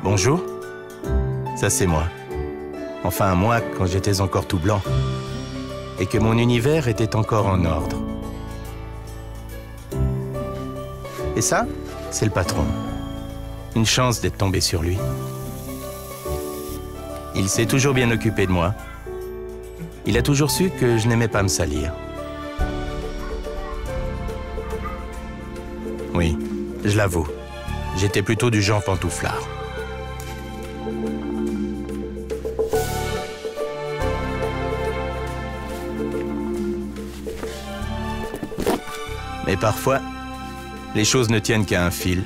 Bonjour. Ça, c'est moi. Enfin, moi, quand j'étais encore tout blanc. Et que mon univers était encore en ordre. Et ça, c'est le patron. Une chance d'être tombé sur lui. Il s'est toujours bien occupé de moi. Il a toujours su que je n'aimais pas me salir. Oui, je l'avoue. J'étais plutôt du genre pantouflard. Mais parfois, les choses ne tiennent qu'à un fil.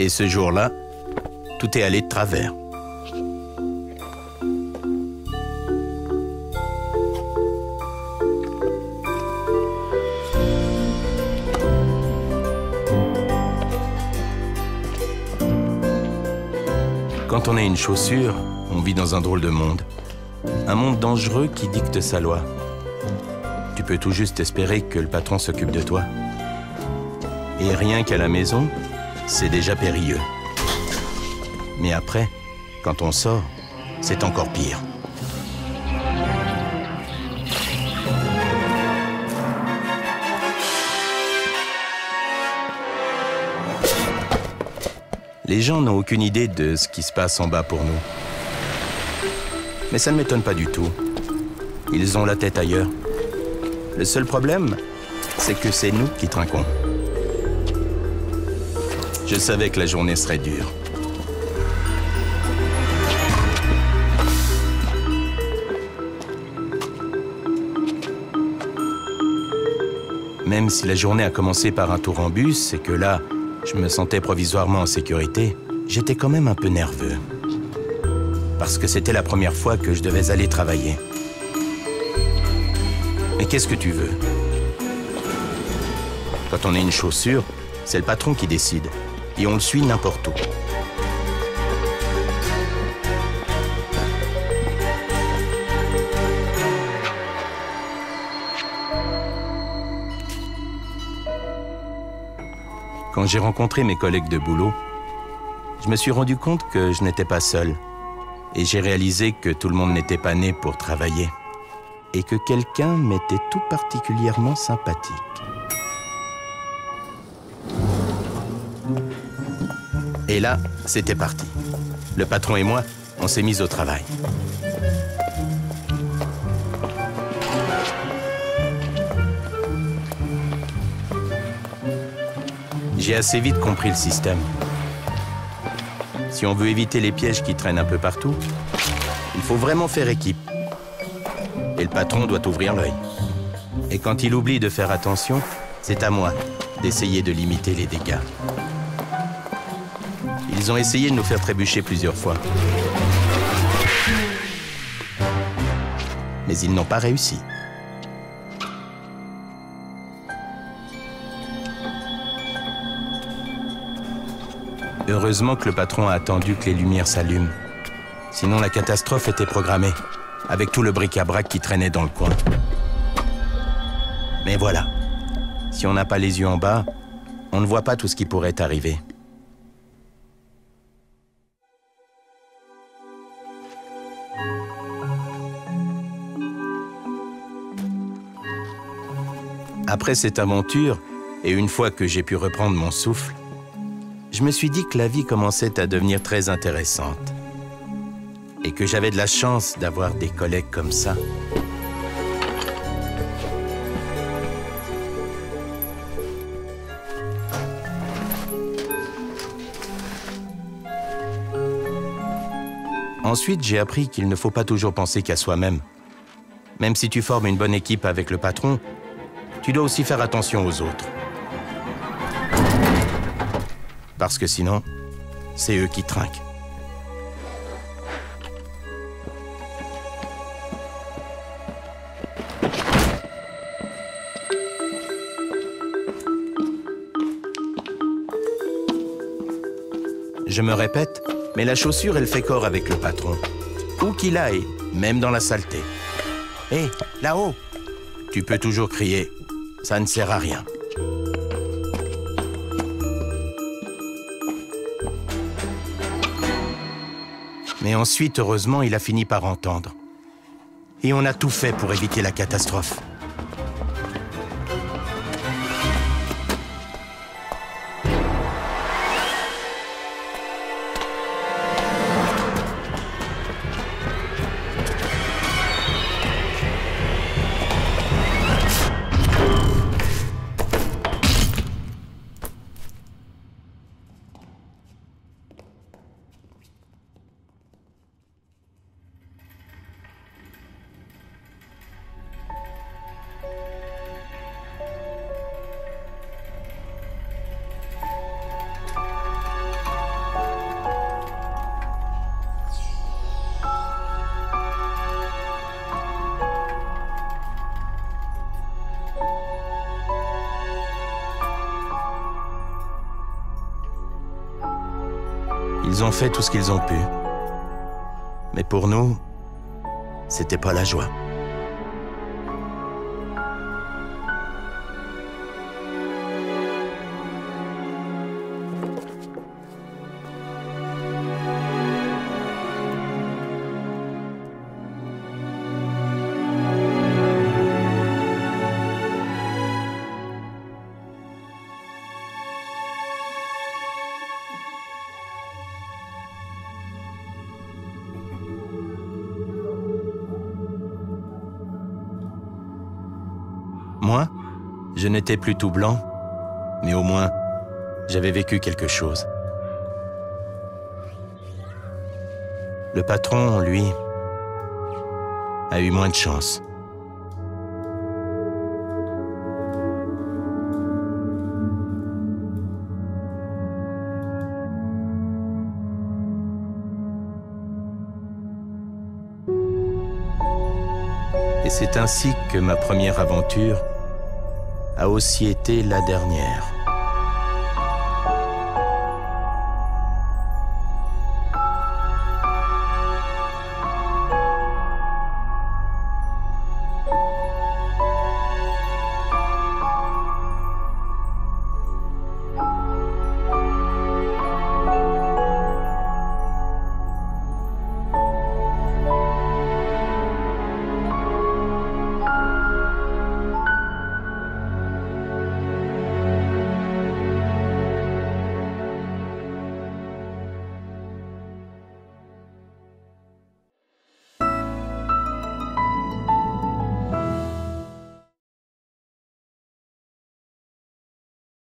Et ce jour-là, tout est allé de travers. Quand on est une chaussure, on vit dans un drôle de monde. Un monde dangereux qui dicte sa loi. Tu peux tout juste espérer que le patron s'occupe de toi. Et rien qu'à la maison, c'est déjà périlleux. Mais après, quand on sort, c'est encore pire. Les gens n'ont aucune idée de ce qui se passe en bas pour nous. Mais ça ne m'étonne pas du tout. Ils ont la tête ailleurs. Le seul problème, c'est que c'est nous qui trinquons. Je savais que la journée serait dure. Même si la journée a commencé par un tour en bus et que là, je me sentais provisoirement en sécurité, j'étais quand même un peu nerveux. Parce que c'était la première fois que je devais aller travailler. Mais qu'est-ce que tu veux? Quand on est une chaussure, c'est le patron qui décide. Et on le suit n'importe où. Quand j'ai rencontré mes collègues de boulot, je me suis rendu compte que je n'étais pas seul. Et j'ai réalisé que tout le monde n'était pas né pour travailler. Et que quelqu'un m'était tout particulièrement sympathique. Et là, c'était parti. Le patron et moi, on s'est mis au travail. J'ai assez vite compris le système. Si on veut éviter les pièges qui traînent un peu partout, il faut vraiment faire équipe. Et le patron doit ouvrir l'œil. Et quand il oublie de faire attention, c'est à moi d'essayer de limiter les dégâts. Ils ont essayé de nous faire trébucher plusieurs fois. Mais ils n'ont pas réussi. Heureusement que le patron a attendu que les lumières s'allument. Sinon, la catastrophe était programmée, avec tout le bric-à-brac qui traînait dans le coin. Mais voilà, si on n'a pas les yeux en bas, on ne voit pas tout ce qui pourrait arriver. Après cette aventure, et une fois que j'ai pu reprendre mon souffle, je me suis dit que la vie commençait à devenir très intéressante. Et que j'avais de la chance d'avoir des collègues comme ça. Ensuite, j'ai appris qu'il ne faut pas toujours penser qu'à soi-même. Même si tu formes une bonne équipe avec le patron, tu dois aussi faire attention aux autres. Parce que sinon, c'est eux qui trinquent. Je me répète, mais la chaussure, elle fait corps avec le patron. Où qu'il aille, même dans la saleté. Hé, là-haut, Tu peux toujours crier. Ça ne sert à rien. Mais ensuite, heureusement, il a fini par entendre. Et on a tout fait pour éviter la catastrophe. Ils ont fait tout ce qu'ils ont pu. Mais pour nous, c'était pas la joie. Moi, je n'étais plus tout blanc, mais au moins, j'avais vécu quelque chose. Le patron, lui, a eu moins de chance. Et c'est ainsi que ma première aventure a aussi été la dernière.